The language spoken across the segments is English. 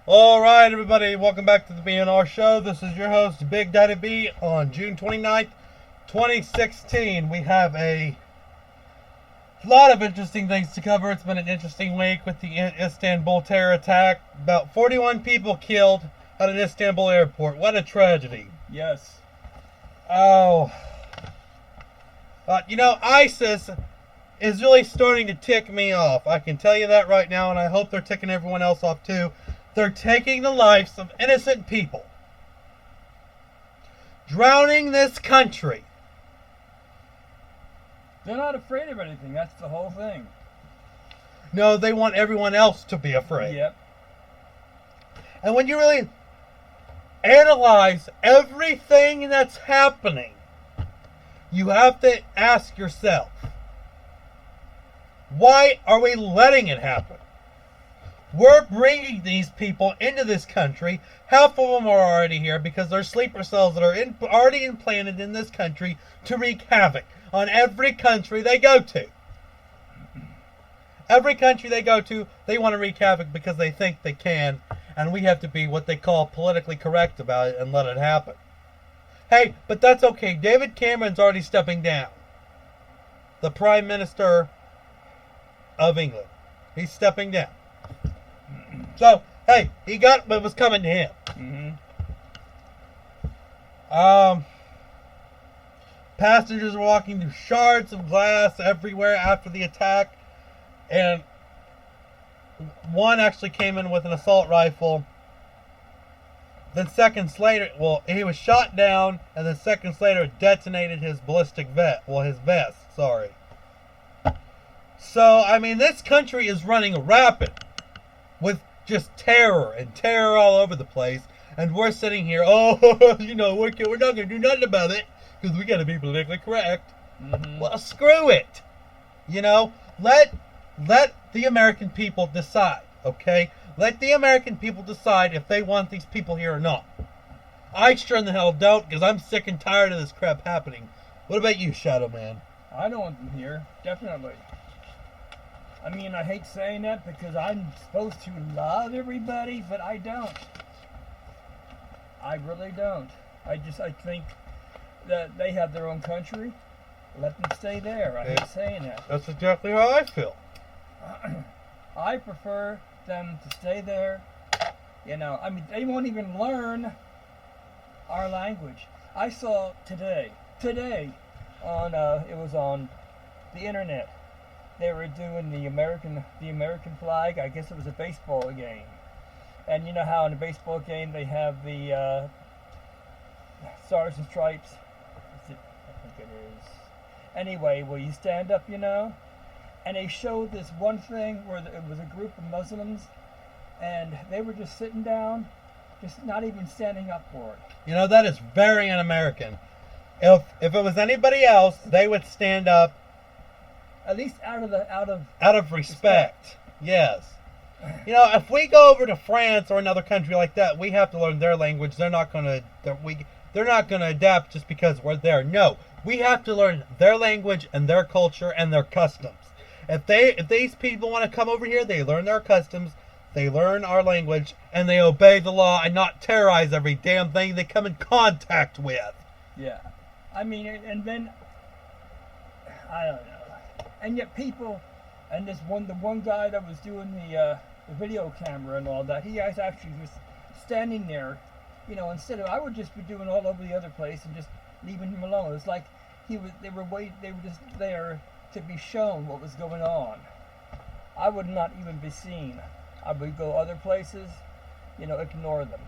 Alright, everybody, welcome back to the BANDR Show. This is your host, Big Daddy B, on June 29th, 2016. We have a lot of interesting things to cover. It's been an interesting week with the Istanbul terror attack. About 41 people killed at an Istanbul airport. What a tragedy. Yes. Oh. ISIS is really starting to tick me off. I can tell you that right now, and I hope they're ticking everyone else off too. They're taking the lives of innocent people. Drowning this country. They're not afraid of anything. That's the whole thing. No, they want everyone else to be afraid. Yep. And when you really analyze everything that's happening, you have to ask yourself, why are we letting it happen? We're bringing these people into this country. Half of them are already here because they're sleeper cells that are already implanted in this country to wreak havoc on every country they go to. Every country they go to, they want to wreak havoc because they think they can, and we have to be what they call politically correct about it and let it happen. Hey, but that's okay. David Cameron's already stepping down. The Prime Minister of England. He's stepping down. So, hey, he got what was coming to him. Passengers were walking through shards of glass everywhere after the attack. And one actually came in with an assault rifle. Then seconds later, he was shot down, and then seconds later detonated his his vest, sorry. So, I mean, this country is running rapid with just terror and terror all over the place, and we're sitting here, we're not going to do nothing about it because we got to be politically correct. Well, screw it. Let the American people decide, okay? Let the American people decide if they want these people here or not. I sure in the hell don't, because I'm sick and tired of this crap happening. What about you, Shadow Man? I don't want them here. Definitely. I mean, I hate saying that because I'm supposed to love everybody, but I don't. I really don't. I think that they have their own country. Let them stay there. I hate saying that. That's exactly how I feel. I prefer them to stay there. I mean, they won't even learn our language. I saw today on it was on the internet. They were doing the American flag. I guess it was a baseball game. And you know how in a baseball game they have the stars and stripes? I think it is. Anyway, where you stand up, and they showed this one thing where it was a group of Muslims, and they were just sitting down, just not even standing up for it. That is very un-American. If it was anybody else, they would stand up. At least out of respect. Yes. If we go over to France or another country like that, we have to learn their language. They're not going to adapt just because we're there. No, we have to learn their language and their culture and their customs. If these people want to come over here, they learn their customs, they learn our language, and they obey the law and not terrorize every damn thing they come in contact with. Yeah. I mean, and then I don't know. And yet people, and the one guy that was doing the video camera and all that, he was actually just standing there, instead of, I would just be doing all over the other place and just leaving him alone. It's like they were just there to be shown what was going on. I would not even be seen. I would go other places, ignore them.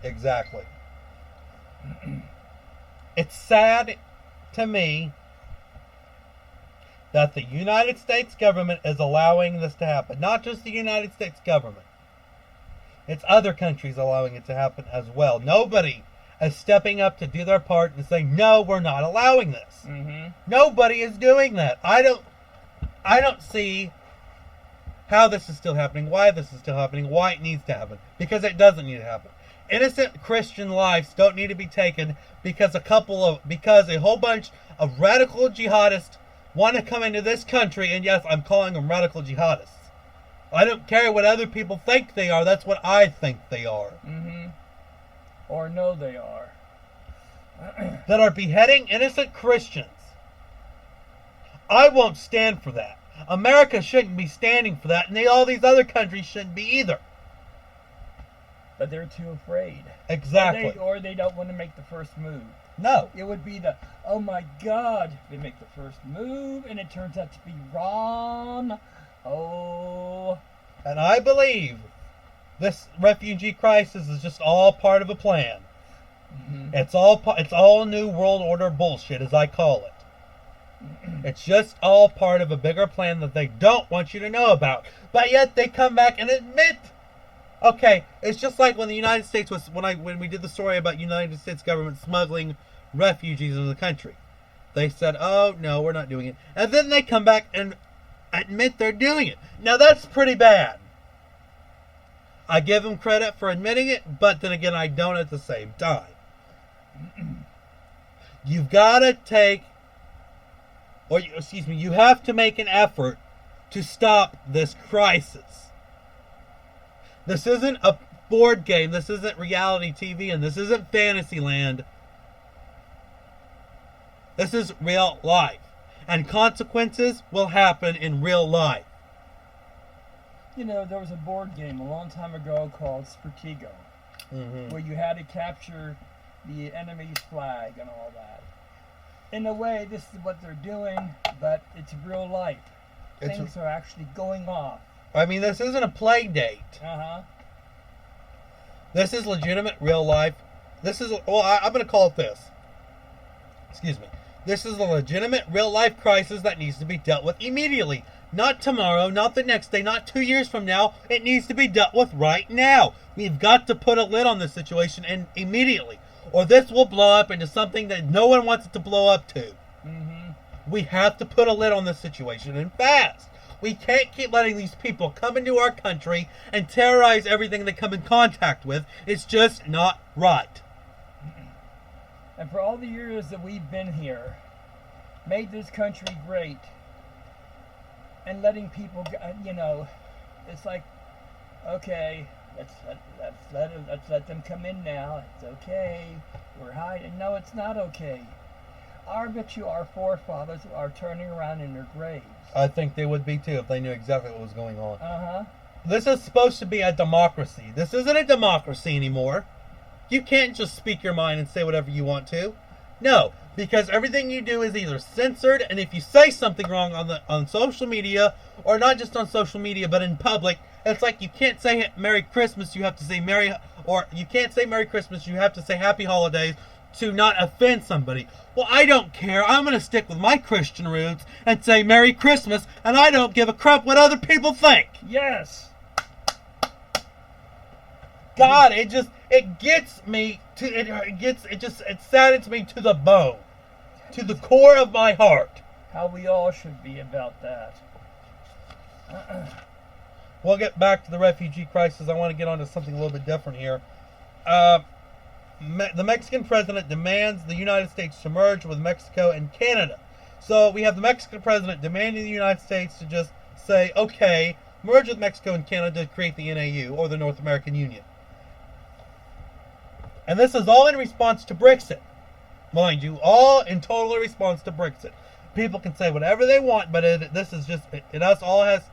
Exactly. It's sad to me that the United States government is allowing this to happen. Not just the United States government. It's other countries allowing it to happen as well. Nobody is stepping up to do their part and saying, no, we're not allowing this. Nobody is doing that. I don't see how this is still happening, why this is still happening, why it needs to happen. Because it doesn't need to happen. Innocent Christian lives don't need to be taken because a whole bunch of radical jihadists want to come into this country, and yes, I'm calling them radical jihadists. I don't care what other people think they are. That's what I think they are. Mm-hmm. Or know they are. That are beheading innocent Christians. I won't stand for that. America shouldn't be standing for that, and all these other countries shouldn't be either. But they're too afraid. Exactly. Or they don't want to make the first move. No. It would be oh my God, they make the first move, and it turns out to be wrong. Oh. And I believe this refugee crisis is just all part of a plan. Mm-hmm. It's all New World Order bullshit, as I call it. It's just all part of a bigger plan that they don't want you to know about. But yet they come back and admit. Okay, it's just like when the United States was when we did the story about United States government smuggling refugees into the country. They said, "Oh no, we're not doing it," and then they come back and admit they're doing it. Now that's pretty bad. I give them credit for admitting it, but then again, I don't at the same time. You've got to you have to make an effort to stop this crisis. This isn't a board game. This isn't reality TV, and this isn't Fantasyland. This is real life. And consequences will happen in real life. You know, there was a board game a long time ago called Stratego, where you had to capture the enemy's flag and all that. In a way, this is what they're doing, but it's real life. Things are actually going off. I mean, this isn't a play date. Uh-huh. This is legitimate real life. This is, I'm going to call it this. Excuse me. This is a legitimate real life crisis that needs to be dealt with immediately. Not tomorrow, not the next day, not 2 years from now. It needs to be dealt with right now. We've got to put a lid on this situation and immediately. Or this will blow up into something that no one wants it to blow up to. Mm-hmm. We have to put a lid on this situation, and fast. We can't keep letting these people come into our country and terrorize everything they come in contact with. It's just not right. And for all the years that we've been here, made this country great, and letting people, it's like, okay, let's let them come in now. It's okay. We're hiding. No, it's not okay. I bet you our forefathers are turning around in their graves. I think they would be too if they knew exactly what was going on. Uh-huh. This is supposed to be a democracy. This isn't a democracy anymore. You can't just speak your mind and say whatever you want to. No, because everything you do is either censored, and if you say something wrong on social media, or not just on social media but in public, it's like you can't say Merry Christmas, you have to say you can't say Merry Christmas, you have to say Happy Holidays to not offend somebody. Well, I don't care. I'm going to stick with my Christian roots and say Merry Christmas, and I don't give a crap what other people think. Yes. God, it gets me to it saddens me to the bone, to the core of my heart. How we all should be about that. We'll get back to the refugee crisis. I want to get on to something a little bit different here. The Mexican president demands the United States to merge with Mexico and Canada. So we have the Mexican president demanding the United States to just say, okay, merge with Mexico and Canada to create the NAU, or the North American Union. And this is all in response to Brexit. Mind you, all in total response to Brexit. People can say whatever they want, but it all has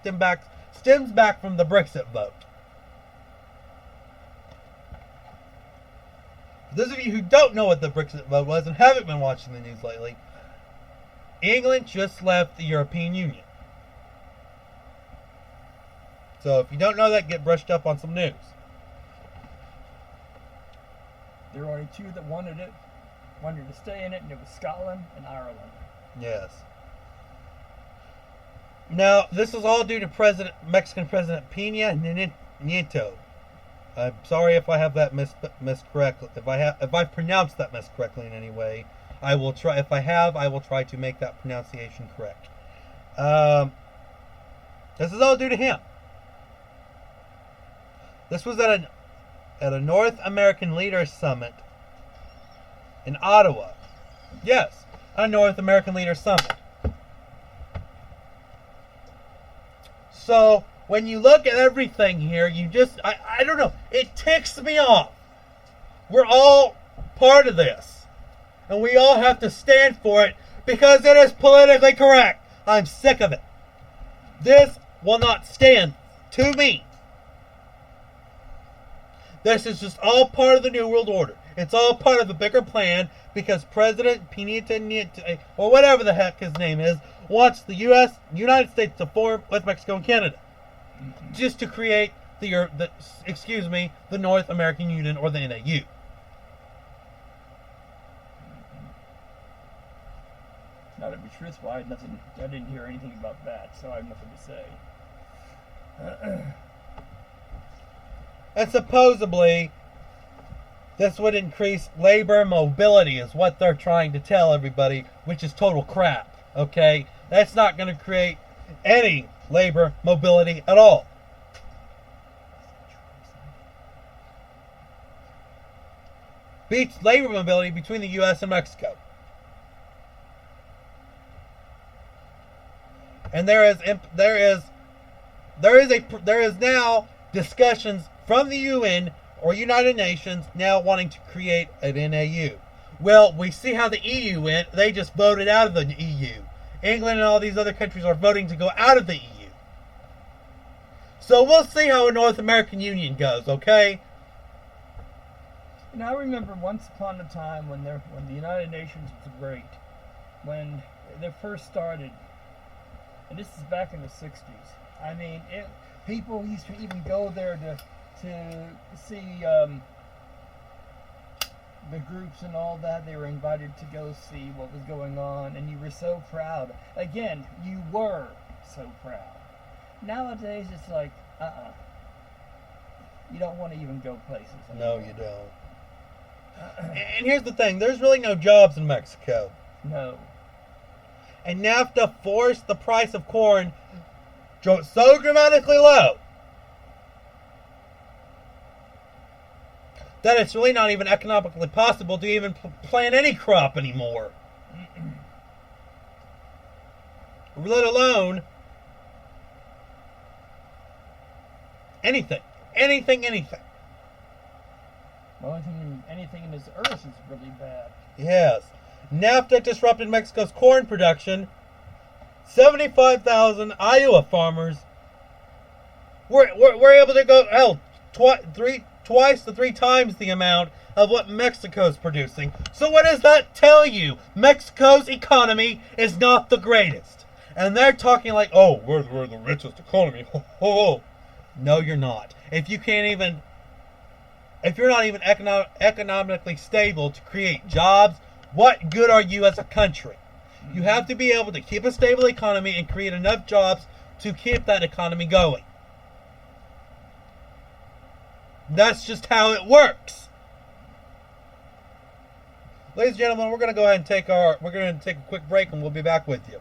stems back from the Brexit vote. For those of you who don't know what the Brexit vote was and haven't been watching the news lately, England just left the European Union. So if you don't know that, get brushed up on some news. There were only two that wanted to stay in it, and it was Scotland and Ireland. Yes. Now, this is all due to Mexican President Peña Nieto. I'm sorry if I have that miscorrect. If I pronounced that miscorrectly in any way, I will try. If I have, I will try to make that pronunciation correct. This is all due to him. This was at a North American Leaders Summit in Ottawa. Yes, a North American Leaders Summit. So, when you look at everything here, I don't know, it ticks me off. We're all part of this. And we all have to stand for it because it is politically correct. I'm sick of it. This will not stand to me. This is just all part of the New World Order. It's all part of a bigger plan because President Pinita Nieto, or whatever the heck his name is, wants the United States to form with Mexico and Canada. Just to create the North American Union, or the NAU. Now, to be truthful, I didn't hear anything about that, so I have nothing to say. And supposedly, this would increase labor mobility, is what they're trying to tell everybody, which is total crap, okay? That's not going to create any labor mobility at all. Beats labor mobility between the U.S. and Mexico. And there is now discussions from the UN or United Nations now wanting to create an NAU. Well, we see how the EU went. They just voted out of the EU. England and all these other countries are voting to go out of the EU. So we'll see how a North American Union goes, okay? And I remember once upon a time when the United Nations was great, when they first started, and this is back in the 60s. I mean, people used to even go there to see the groups and all that. They were invited to go see what was going on, and you were so proud. Again, you were so proud. Nowadays, it's like, you don't want to even go places anymore. No, you don't. And here's the thing, there's really no jobs in Mexico. No. And NAFTA forced the price of corn so dramatically low that it's really not even economically possible to even plant any crop anymore. Let alone anything. Well, anything in this earth is really bad. Yes. NAFTA disrupted Mexico's corn production. 75,000 Iowa farmers were able to go twice to three times the amount of what Mexico's producing. So what does that tell you? Mexico's economy is not the greatest. And they're talking like, oh, we're the richest economy. Ho, ho, ho. No, you're not. If you're not even economically stable to create jobs, what good are you as a country? You have to be able to keep a stable economy and create enough jobs to keep that economy going. That's just how it works. Ladies and gentlemen, we're going to go ahead and take a quick break, and we'll be back with you.